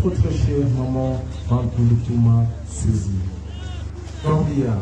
Notre chère maman Bantou Lukuma Suzy. Cordia.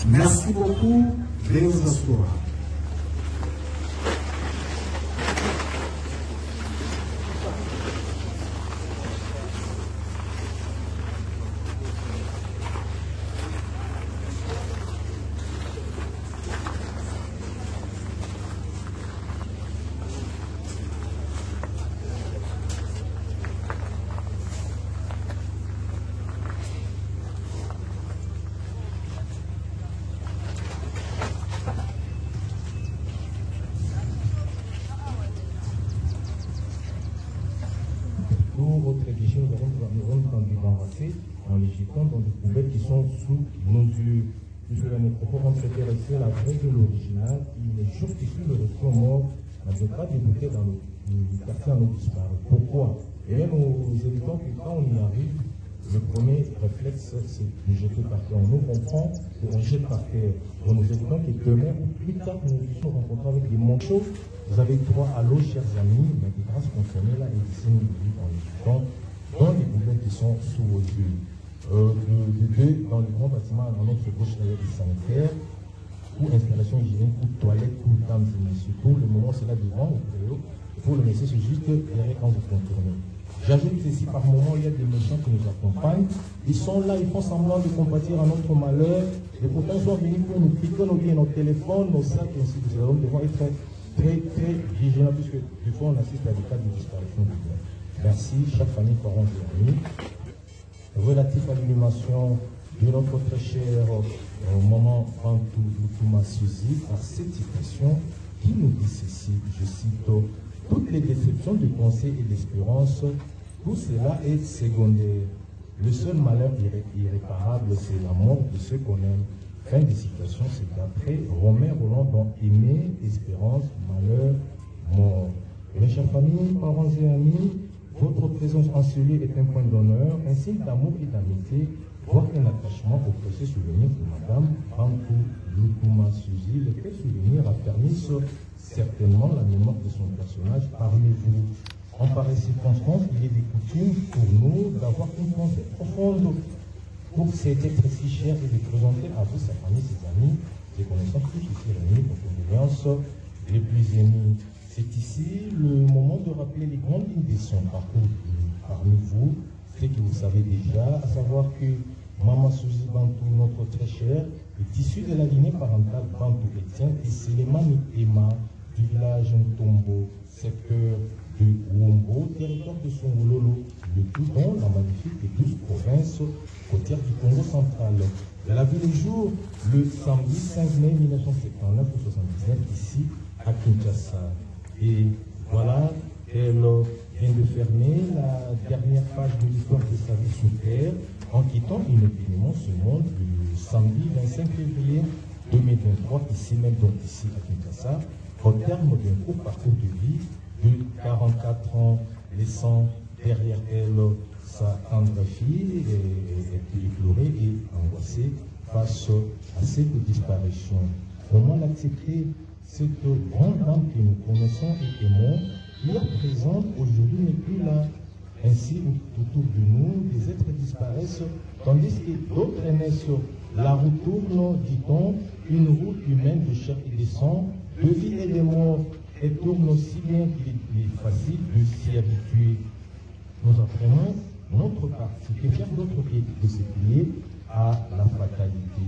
Merci beaucoup, veuillez vous asseoir. Votre édition, nous allons prendre débarrasser en les jetant dans des poubelles qui sont sous nos yeux. Puisque la nécropole va s'intéresser à la vraie de l'original, il est juste ici le restaurant mort n'avait pas débuté dans le quartier en eau disparu. Pourquoi? Et même aux éditeurs que quand on y arrive, le premier réflexe, c'est de jeter par terre. Nous comprend qu'on jette par terre. Pour nos éditeurs qui demain ou plus tard, nous nous sommes rencontrés avec des manchots. Vous avez droit à l'eau, chers amis, mais des grâces consommées là et ici nous vivons dans les poubelles qui sont sous vos yeux. Dans les grands bâtiments, dans notre gauche, il y a des sanitaires, ou installation hygiénique, ou toilettes, ou mesdames et messieurs. Pour le moment, c'est là devant, et pour le monsieur, c'est juste derrière quand vous contournez. J'ajoute ici, par moment, il y a des méchants qui nous accompagnent. Ils sont là, ils font semblant de compatir à notre malheur, et pourtant ils sont venus pour nous piquer nos biens, nos téléphones, nos sacs, et ainsi de suite. Nous devons être très vigilants, puisque des fois on assiste à des cas de disparition de biens. Merci, chère famille, parents et amis. Relatif à l'inhumation de notre très cher maman Bantou Lukuma Suzy, par cette citation qui nous dit ceci, je cite, toutes les déceptions de pensée et d'espérance, tout cela est secondaire. Le seul malheur irréparable, c'est la mort de ceux qu'on aime. Fin de citation, c'est d'après Romain Roland dans Aimer, Espérance, Malheur, Mort. Et mes chères familles, parents et amis, votre présence en ce lieu est un point d'honneur, un signe d'amour et d'amitié, voire un attachement au précieux souvenir de Madame Bantou Lukuma Suzy, lequel souvenir affermisse certainement la mémoire de son personnage parmi vous. En pareille circonstance, il est des coutumes pour nous d'avoir une pensée profonde pour cet être si cher et de présenter à vous, sa famille, ses amis, ses connaissances, tous ici réunis, vos condoléances les plus émues. C'est ici le moment de rappeler les grandes lignes de son parcours parmi vous, ce que vous savez déjà, à savoir que Maman Suzy Bantou, notre très chère, est issue de la lignée parentale Bantou Étienne et Sélémani Emma du village Ntombo, secteur de Wombo, territoire de Songololo, le tout dans la magnifique et douce province côtière du Congo central. Elle a vu le jour le samedi 5 mai 1979 ou 79 ici à Kinshasa. Et voilà, elle vient de fermer la dernière pages de l'histoire de sa vie sous terre en quittant inopinément ce monde le samedi 25 février 2023, ici même, donc ici à Kinshasa, au terme d'un court parcours de vie de 44 ans, laissant derrière elle sa tendre fille et éplorée et angoissée face à cette disparition. Comment l'accepter? Cette grande dame que nous connaissons et aimons, qui est présente aujourd'hui n'est plus là. Ainsi, autour de nous, des êtres disparaissent, tandis que d'autres naissent. La route tourne, dit-on, une route humaine de chair et de sang, de vie et de mort. Elle tourne aussi bien qu'il est facile de s'y habituer. Nous apprenons notre partie, que faire d'autre que de se plier à la fatalité,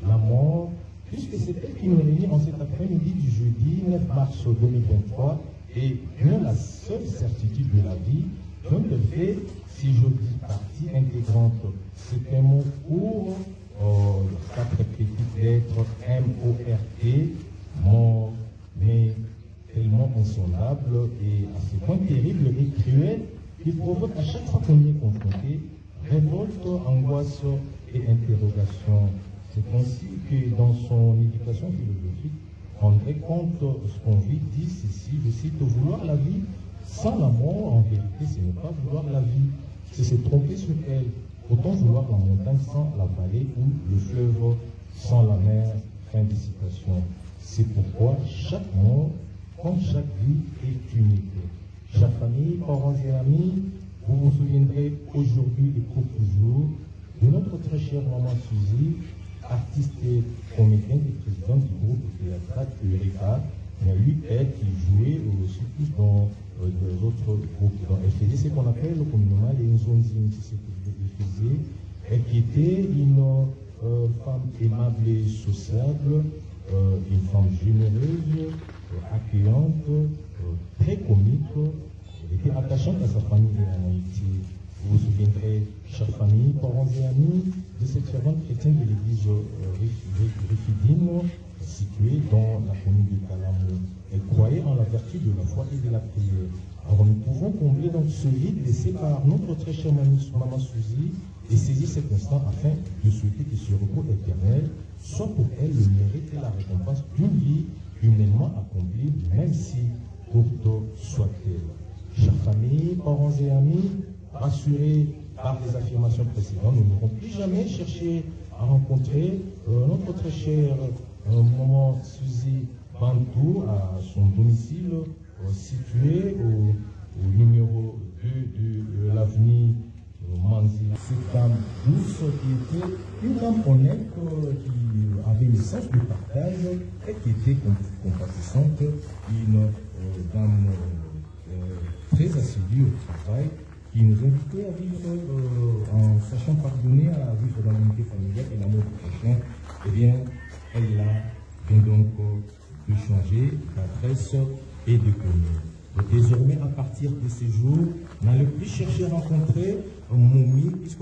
la mort, puisque c'est elle qui nous réunit en cet après-midi du jeudi 9 mars 2023, et bien la seule certitude de la vie, donc elle fait, si je dis partie intégrante, c'est un mot court, 4 petites lettres, M-O-R-T, mort, mais tellement insondable et à ce point terrible et cruel, qui provoque à chaque fois qu'on y est confronté, révolte, angoisse et interrogation. C'est ainsi que dans son éducation philosophique, André Comte, ce qu'on dit ceci, je cite, vouloir la vie sans la mort, en vérité, ce n'est pas vouloir la vie, c'est se tromper sur elle. Autant vouloir la montagne sans la vallée ou le fleuve sans la mer. Fin de citation. C'est pourquoi chaque mort, comme chaque vie, est unique. Chère famille, parents et amis, vous vous souviendrez aujourd'hui et pour toujours de notre très chère maman Suzy, artiste et comédienne et présidente du groupe théâtral Eureka, lui, elle qui jouait aussi plus dans les autres groupes. Donc, elle faisait ce qu'on appelle communément les Nzonzi, c'est ce qu'elle faisait, et qui était une femme aimable et sociable, une femme généreuse, accueillante, très comique. Elle était attachante à sa famille et à l'amitié. Vous vous souviendrez, chère famille, parents et amis, de cette fervente chrétienne de l'église Rifidine, située dans la commune de Kalamou. Elle croyait en la vertu de la foi et de la prière. Alors nous pouvons combler donc ce vide laissé par notre très chère maman Suzy et saisir cet instant afin de souhaiter que ce repos éternel soit pour elle le mérite et la récompense d'une vie humainement accomplie, même si courte soit-elle. Chère famille, parents et amis, rassurés par les affirmations précédentes, nous n'aurons plus jamais cherché à rencontrer notre très chère maman Suzy Bantou à son domicile situé au numéro 2 de l'avenue Manzi. Cette dame douce qui était une dame honnête, qui avait le sens du partage et qui était compatissante, une dame très assidue au travail, qui nous invitait à vivre en sachant pardonner, à vivre dans l'unité familiale et l'amour du prochain. Eh bien, elle vient donc de changer d'adresse et de commune. Désormais, à partir de ces jours, n'allez plus chercher à rencontrer Moumi, puisque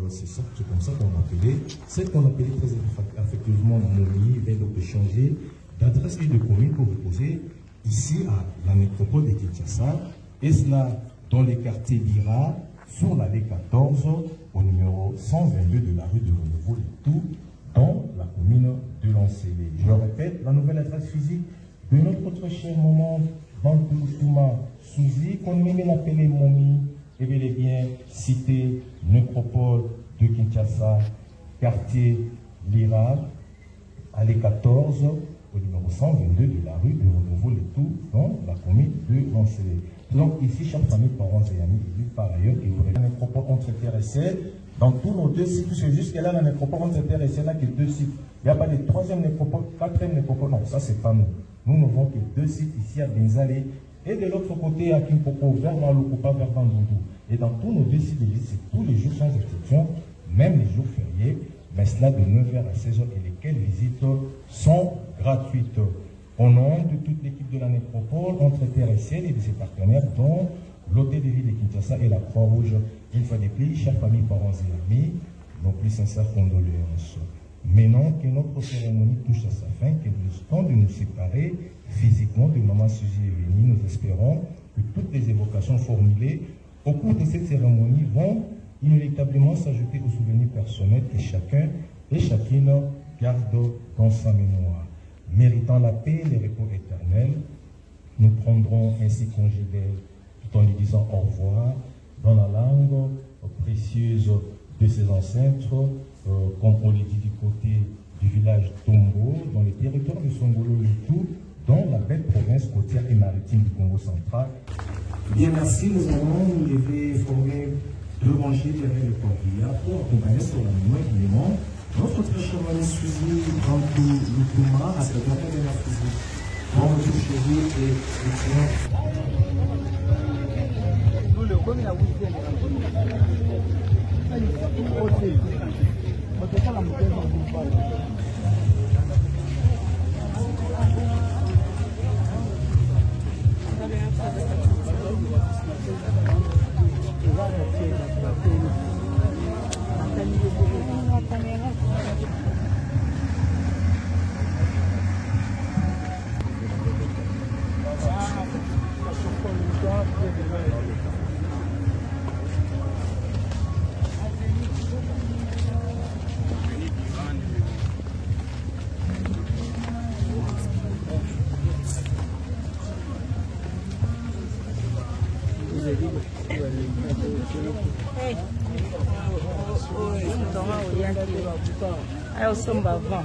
c'est comme ça qu'on l'appelait, celle qu'on appelait très affectueusement Moumi, vient donc de changer d'adresse et de commune pour reposer ici à la métropole de Kinshasa, et cela dans les quartiers Lira, sur l'allée 14, au numéro 122 de la rue de Renouveau, et tout dans la commune de Lancélé. Je le répète, la nouvelle adresse physique de notre très cher maman Bantou Touma Suzy, qu'on aimait l'appeler Momi, et bel et bien cité nécropole de Kinshasa, quartier Lira, allée 14, au numéro 122 de la rue de Renouveau, le tout dans la commune de Lancélé. Donc ici, chers familles, parents et amis, il dit par ailleurs qu'il y aurait la nécropole entre terre et ciel, dans tous nos deux sites, puisque jusqu'à là, la nécropole entre terre et ciel n'a que deux sites. Il n'y a pas de troisième nécropole, quatrième nécropole, non, ça c'est pas nous. Nous n'avons que deux sites ici à Benzalé, et de l'autre côté à Kimpopo, vers Maloukopa, vers Bandundu. Et dans tous nos deux sites d'église, c'est tous les jours sans exception, même les jours fériés, mais cela de 9h à 16h, et lesquelles visites sont gratuites. Au nom de toute l'équipe de la nécropole, entre terre et ciel et de ses partenaires, dont l'Hôtel de Ville de Kinshasa et la Croix-Rouge, une fois de plus, chers familles, parents et amis, nos plus sincères condoléances. Maintenant que notre cérémonie touche à sa fin, que nous temps de nous séparer physiquement de maman Suzy et Vénie, nous espérons que toutes les évocations formulées au cours de cette cérémonie vont inéluctablement s'ajouter aux souvenirs personnels que chacun et chacune garde dans sa mémoire. Méritant la paix et le repos éternel, nous prendrons ainsi congé d'elle tout en lui disant au revoir dans la langue précieuse de ses ancêtres, comme on le dit du côté du village Tombo, dans le territoire de Songolo-Lutu, dans la belle province côtière et maritime du Congo central. Bien, merci. Nous allons nous lever et former deux rangées derrière le corbillard pour accompagner sur la mémoire évidemment notre très cher ami Suzy Bantou Lukuma à cette affaire de la physique. Bon retour chez vous et excellent. Aí o samba vão.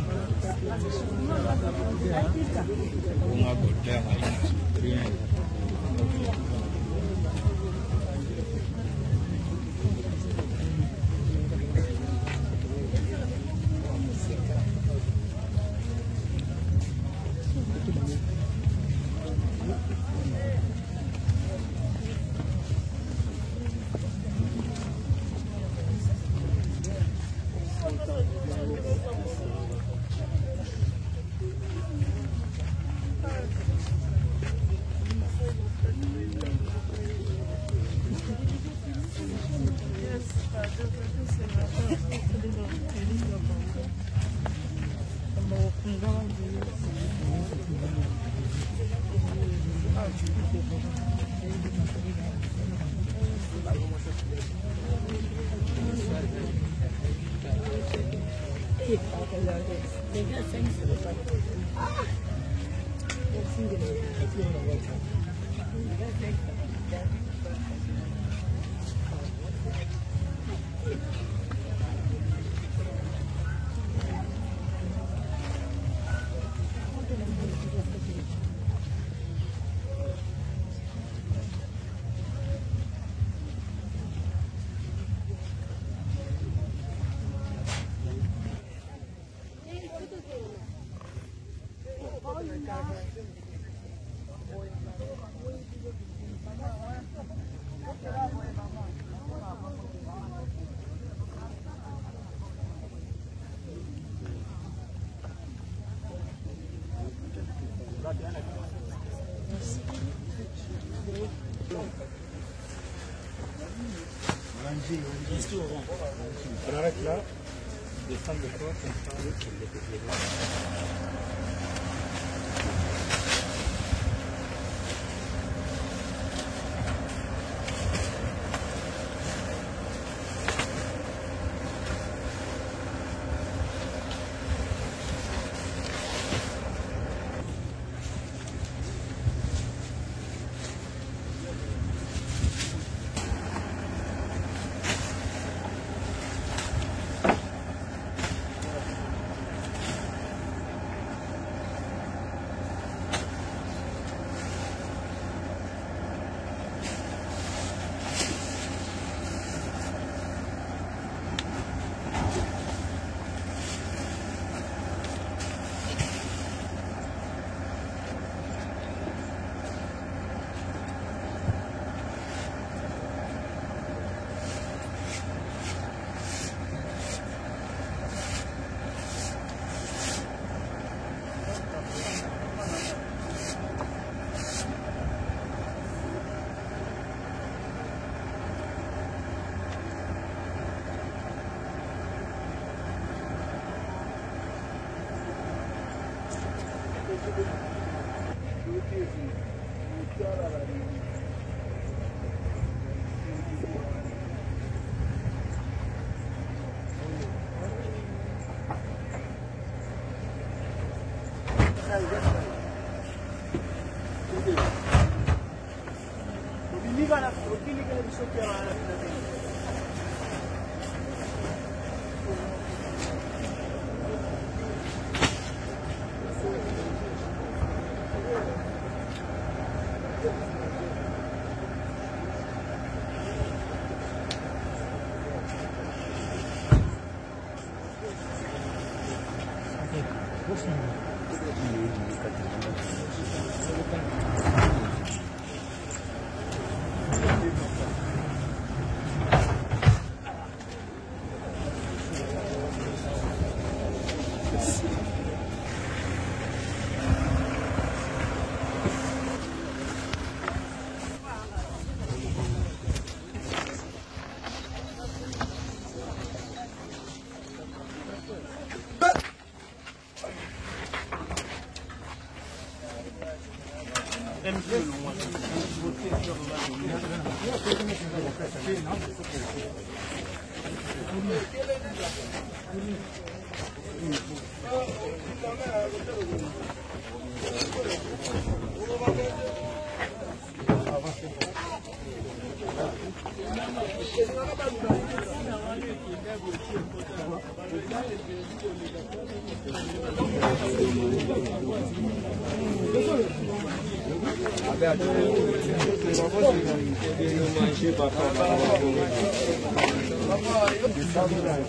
On arrête là, descendre le corps, comme ça.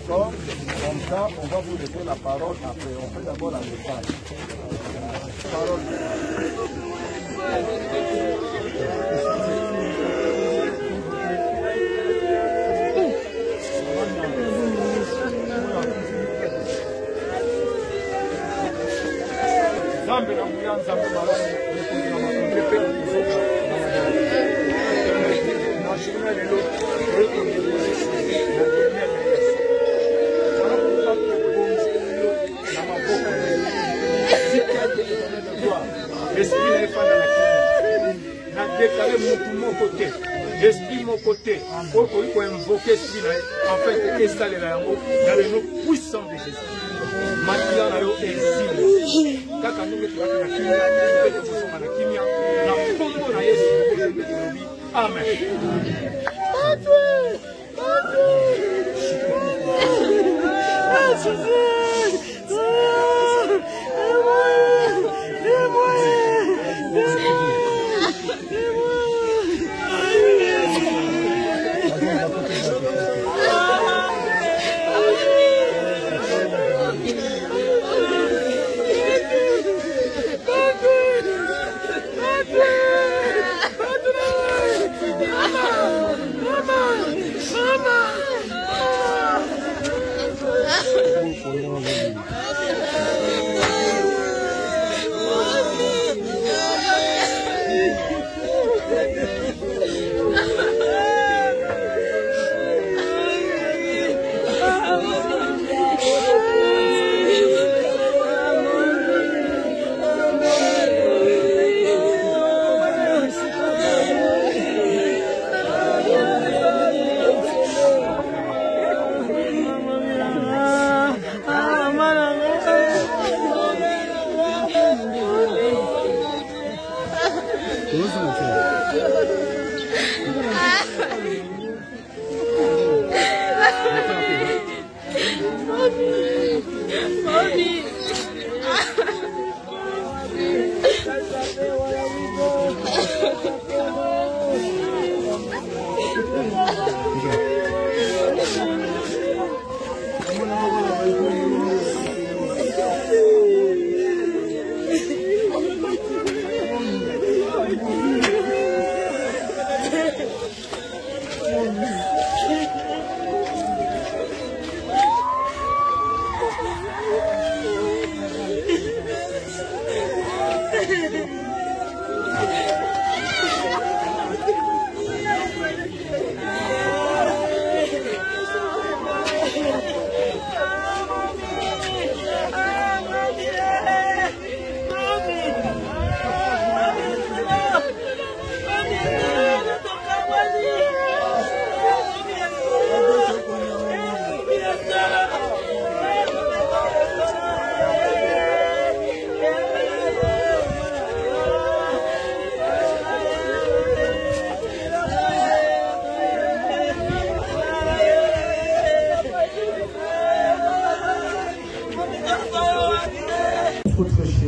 Comme ça, on va vous laisser la parole après. On fait d'abord la message. Parole. L'esprit mon côté, pour invoquer l'esprit, en fait, installer dans le nom puissant de Jésus. Maintenant, là, il exil. Quand nous mettons la kimia, nous mettons la kimia, la pompe na Yesu, amen.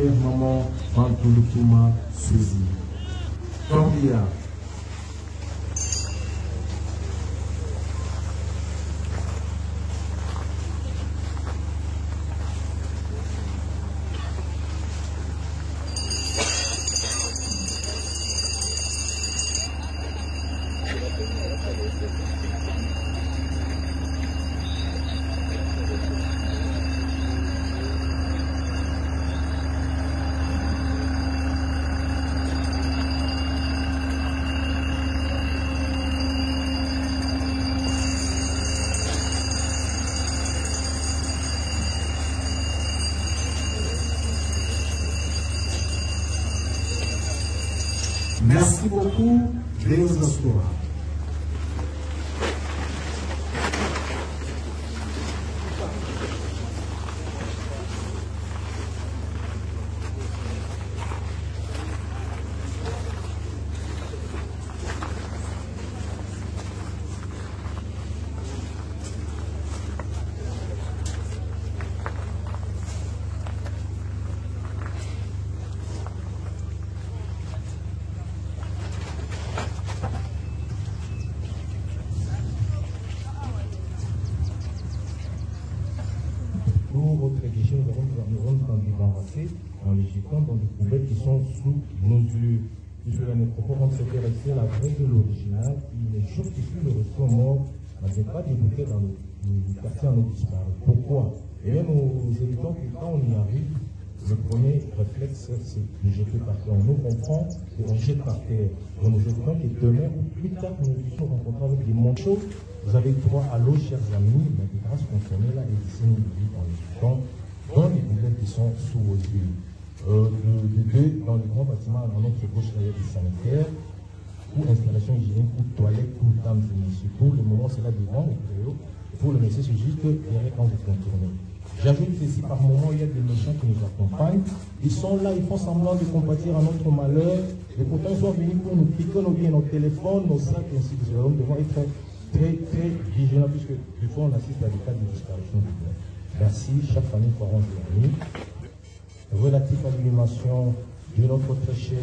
chère maman Bantou Lukuma Suzy. Cordia. Merci beaucoup, Deus Astora. Votre édition, nous allons embarrasser en les jetant dans des poubelles qui sont sous nos yeux. Puisque la nécropole, on s'était resté à la vraie de l'original, il est chose qui suit le restaurant mort, n'avait pas débouché dans le quartier en eau disparu. Pourquoi? Et même aux évitants que quand on y arrive, le premier réflexe, c'est de jeter par terre. On nous comprend et on jette par terre. Donc nous évitons que demain ou plus tard, nous puissions rencontrer avec des manchots. Vous avez droit à l'eau, chers amis, mais des grâces consommées là, et ici, nous vivons dans les temps, dans les poubelles qui sont sous vos yeux. Deux, dans le grand bâtiment, à notre gauche, il y a des sanitaires, ou installation hygiénique, ou toilettes, ou dames et messieurs. Pour le moment, c'est là devant, les préaux. Pour le monsieur, c'est juste derrière quand vous contournez. J'ajoute ici, par moment, il y a des méchants qui nous accompagnent. Ils sont là, ils font semblant de compatir à notre malheur. Et pourtant, ils sont venus pour nous piquer nos biens, nos téléphones, nos sacs, et ainsi de suite. Nous devons être très vigilant, puisque des fois on assiste à des cas de disparition du bien. Merci, chaque famille parents et amis. Relatif à l'animation de notre très cher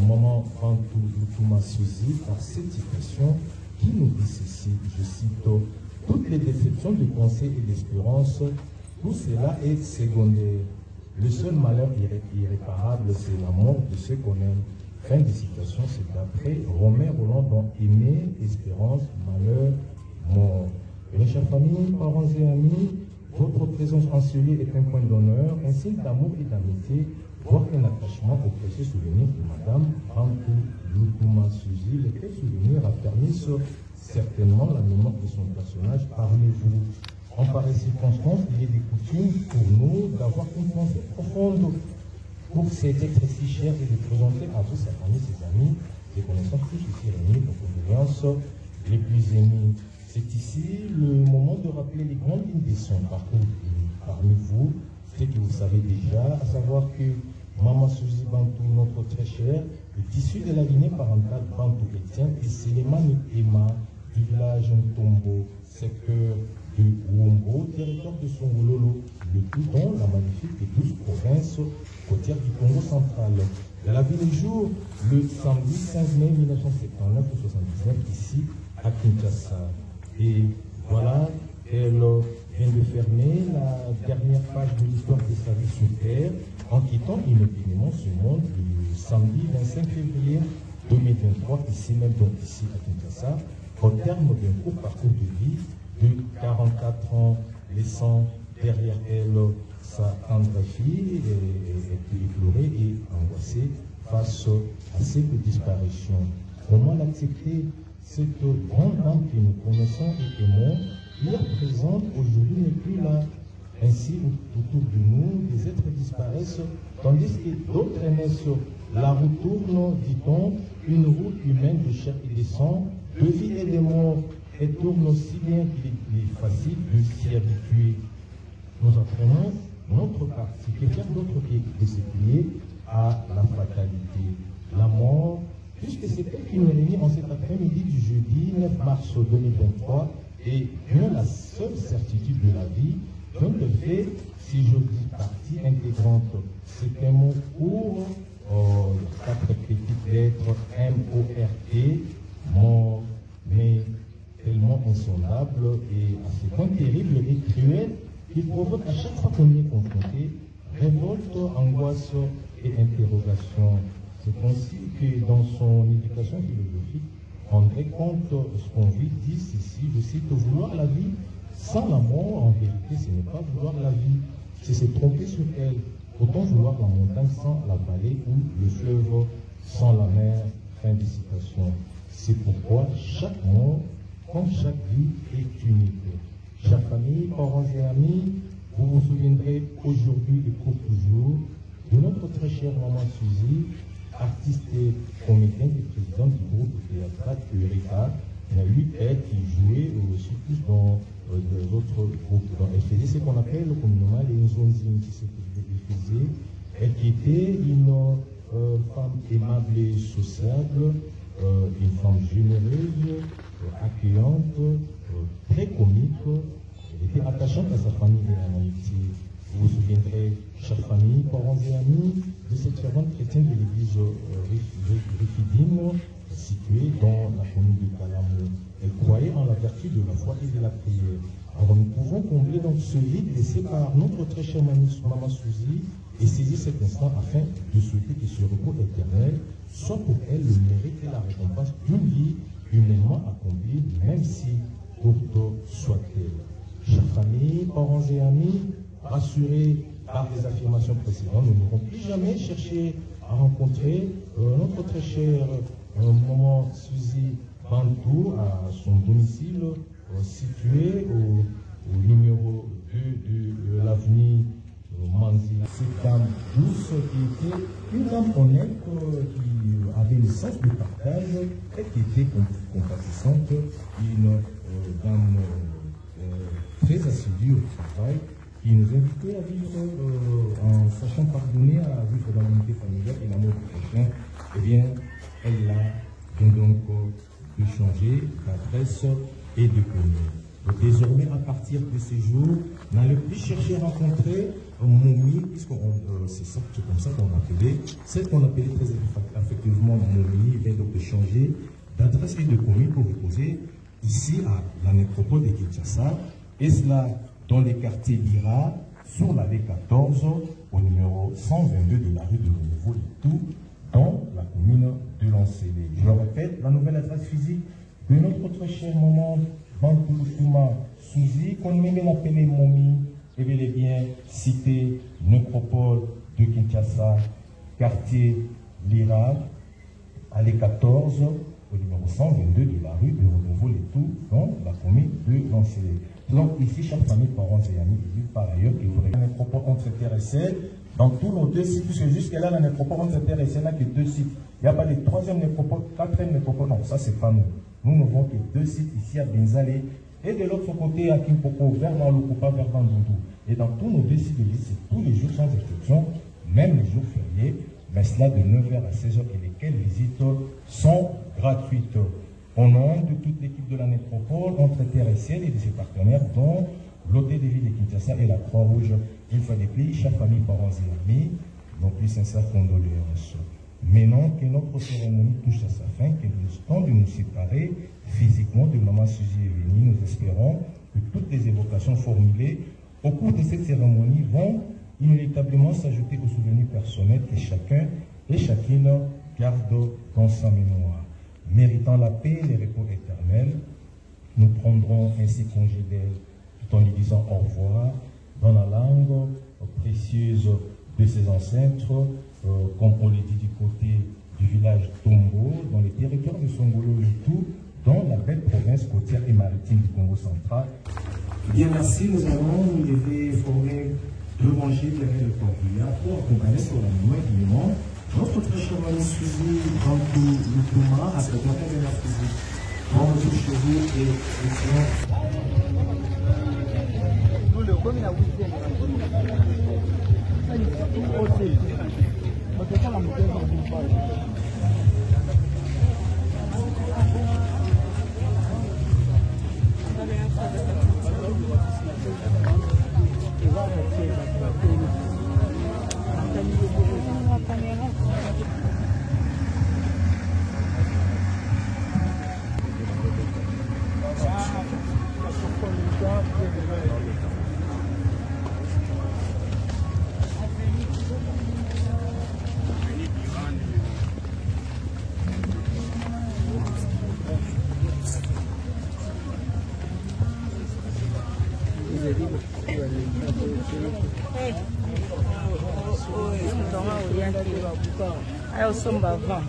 maman Bantou Lukuma Suzy, par cette citation qui nous dit ceci, je cite, toutes les déceptions de pensée et d'espérance, tout cela est secondaire. Le seul malheur irréparable, c'est la mort de ceux qu'on aime. Fin de citation, c'est d'après Romain Roland dans Aimer, Espérance, Malheur, Mort. Mes chères familles, parents et amis, votre présence en ce lieu est un point d'honneur, un signe d'amour et d'amitié, voire un attachement au précieux souvenir de Madame Bantou Lukuma Suzy, lequel souvenir a permis certainement la mémoire de son personnage parmi vous. En pareille circonstance, il est des coutumes pour nous d'avoir une pensée profonde pour cet être si cher et de présenter à vous, sa famille, ses amis, ses connaissances, tous ici réunis, nos condoléances les plus aimées. C'est ici le moment de rappeler les grandes lignes de son parcours parmi vous, ce que vous savez déjà, à savoir que Maman Suzy Bantou, notre très chère, est issue de la lignée parentale Bantou Étienne et Sélémani Emma du village Ntombo, secteur de Wombo, territoire de Songololo, le tout dans la magnifique et douce province côtière du Congo central. Elle a vu le jour le samedi 15 mai 1979 ou 79 ici à Kinshasa. Et voilà, elle vient de fermer la dernière page de l'histoire de sa vie sur Terre en quittant immédiatement ce monde le samedi 25 février 2023, ici même, donc ici à Kinshasa, au terme d'un court parcours de vie de 44 ans, laissant derrière elle sa tendre fille et éplorée et angoissée face à cette disparition. Comment l'accepter? Cette grande dame que nous connaissons et aimons, hier présente, aujourd'hui n'est plus là. Ainsi, autour de nous, des êtres disparaissent, tandis que d'autres naissent. La route tourne, dit-on, une route humaine de chair et de sang, de vie et de mort. Elle tourne aussi bien qu'il est facile de s'y habituer. Nous apprenons notre partie, que faire d'autre que de se plier à la fatalité, la mort, puisque c'est elle qui nous réunit en cet après-midi du jeudi 9 mars 2023, et bien la seule certitude de la vie, Donc, de fait, si je dis partie intégrante, c'est un mot court, 4 petites lettres M-O-R-T, mort, mais tellement insondable et à ce point terrible et cruel qu'il provoque à chaque fois qu'on y est confronté révolte, angoisse et interrogation. C'est ainsi que dans son éducation philosophique, André Comte Sponville dit ici, je cite, vouloir la vie sans la mort, en vérité, ce n'est pas vouloir la vie, c'est se tromper sur elle. Autant vouloir la montagne sans la vallée ou le fleuve sans la mer. Fin de citation. C'est pourquoi chaque mort, comme chaque vie, est unique. Chers familles, parents et amis, vous vous souviendrez aujourd'hui et pour toujours de notre très chère maman Suzy, artiste et comédienne et présidente du groupe théâtral Eureka. Il y a 8 aides qui jouaient aussi plus dans d'autres groupes. Elle faisait ce qu'on appelle communément les zonzines, qui faisait. Elle qui était une femme aimable et sociable, une femme généreuse, accueillante, très comique. Elle était attachante à sa famille et à l'amitié. Vous vous souviendrez, chère famille, parents et amis, de cette fervente chrétienne de l'église Rifidine, située dans la commune de Kalamou. Elle croyait en la vertu de la foi et de la prière. Alors nous pouvons combler donc ce vide laissé par notre très chère maman Suzy et saisir cet instant afin de souhaiter que ce repos éternel soit pour elle le mérite et la récompense d'une vie humainement accomplie, même si courte soit-elle. Chère famille, parents et amis, rassurés par les affirmations précédentes, nous n'aurons plus jamais cherché à rencontrer notre très chère maman Suzy Bantou à son domicile situé au numéro 2 de l'avenue Manzi. Cette dame douce qui était une dame honnête, qui avait le sens du partage et qui était compatissante, une dame très assidue au travail, qui nous invitait à vivre en sachant pardonner, à vivre dans l'unité familiale et l'amour du prochain. Eh bien, elle a donc de changer d'adresse et de commune. Désormais, à partir de ces jours, n'allez plus chercher à rencontrer Momi, puisque c'est comme ça qu'on appelait, celle qu'on appelait très affectivement Momi, vient donc de changer d'adresse et de commune pour reposer ici à la nécropole de Kinshasa, et cela dans les quartiers Lira, sur l'allée 14, au numéro 122 de la rue de Renouveau et tout, dans la commune de Lancélé. Je le répète, la nouvelle adresse physique de notre très cher maman Bantou Suzy, qu'on même appelée Momi, et bel et bien cité nécropole de Kinshasa, quartier Lira, allée 14, au numéro 122 de la rue de Renouveau et tout, dans la commune de Lancélé. Donc ici, chaque famille, parents et amis, il dit par ailleurs qu'il faudrait la nécropole entre terre et ciel. Dans tous nos 2 sites, puisque jusque-là, la nécropole entre terre et ciel n'a que 2 sites. Il n'y a pas de 3e nécropole, 4e nécropole, non, ça c'est pas nous. Nous n'avons que 2 sites ici à Benzalé et de l'autre côté à Kimpoko, vers Maloukupa, vers Bandundu. Et dans tous nos 2 sites de l'île, c'est tous les jours sans exception, même les jours fériés, mais cela de 9h à 16h et lesquelles visites sont gratuites. Au nom de toute l'équipe de la nécropole, entre terre et ciel et de ses partenaires, dont l'Hôtel de Ville de Kinshasa et la Croix-Rouge, une fois de plus, chère famille, parents et amis, nos plus sincères condoléances. Maintenant que notre cérémonie touche à sa fin, que nous temps de nous séparer physiquement de maman Suzy et Vénie, nous espérons que toutes les évocations formulées au cours de cette cérémonie vont inéluctablement s'ajouter aux souvenirs personnels que chacun et chacune garde dans sa mémoire. Méritant la paix et le repos éternel, nous prendrons ainsi congé d'elle tout en lui disant au revoir dans la langue précieuse de ses ancêtres, comme on le dit du côté du village Tombo, dans les territoires de Songolo, le tout, dans la belle province côtière et maritime du Congo central. Bien, merci. Nous allons nous lever, former, revancher derrière le corbillard pour accompagner sur la mémoire évidemment notre très cher Maman Suzy Bantou Lukuma, à ce moment de la physique. Bon retour chez vous et excellent. Aí eu sou um bavão.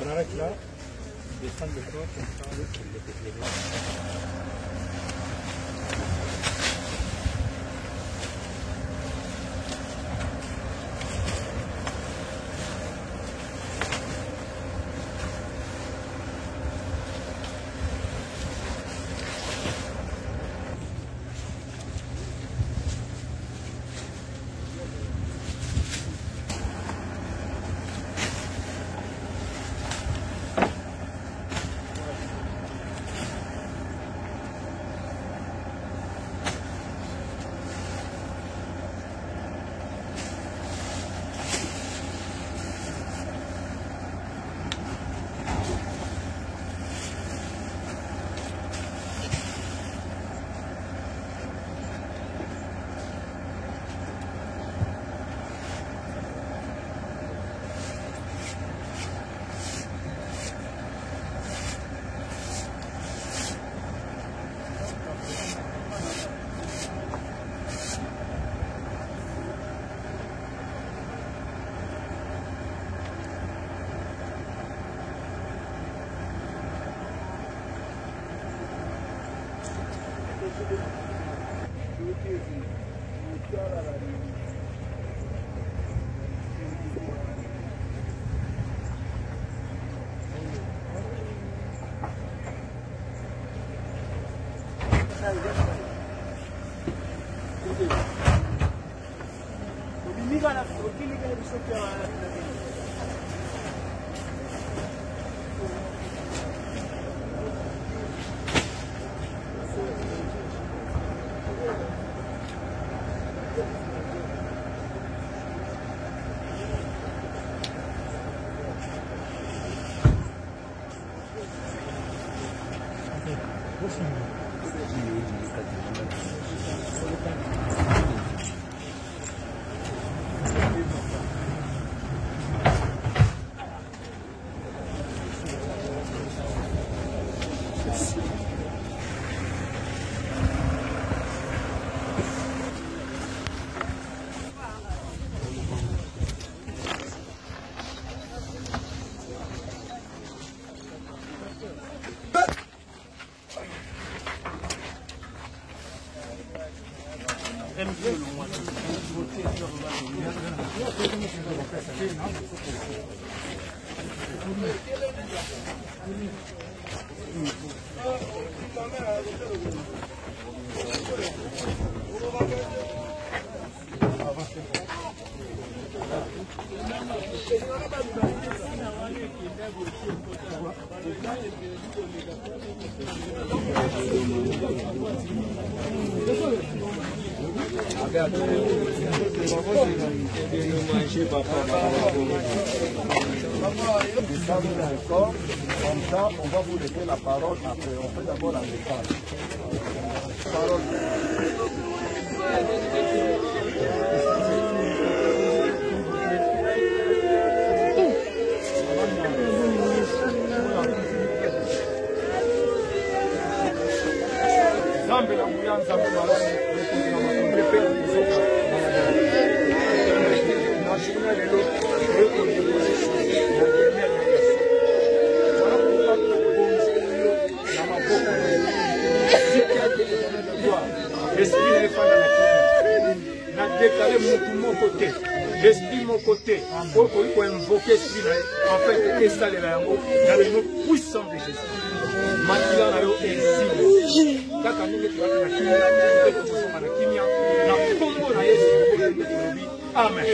On arrête là, descendre le corps comme ça, les blancs. Comme ça, on va vous laisser la parole après. On fait d'abord la message. Parole. Zambe la Mouya, Zambe la l'esprit mon côté, pour qu'on invoque l'esprit, en fait, et ça, dans le nom puissant de Jésus. Maintenant, là, exil. Quand nous sommes Amen.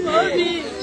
Mommy.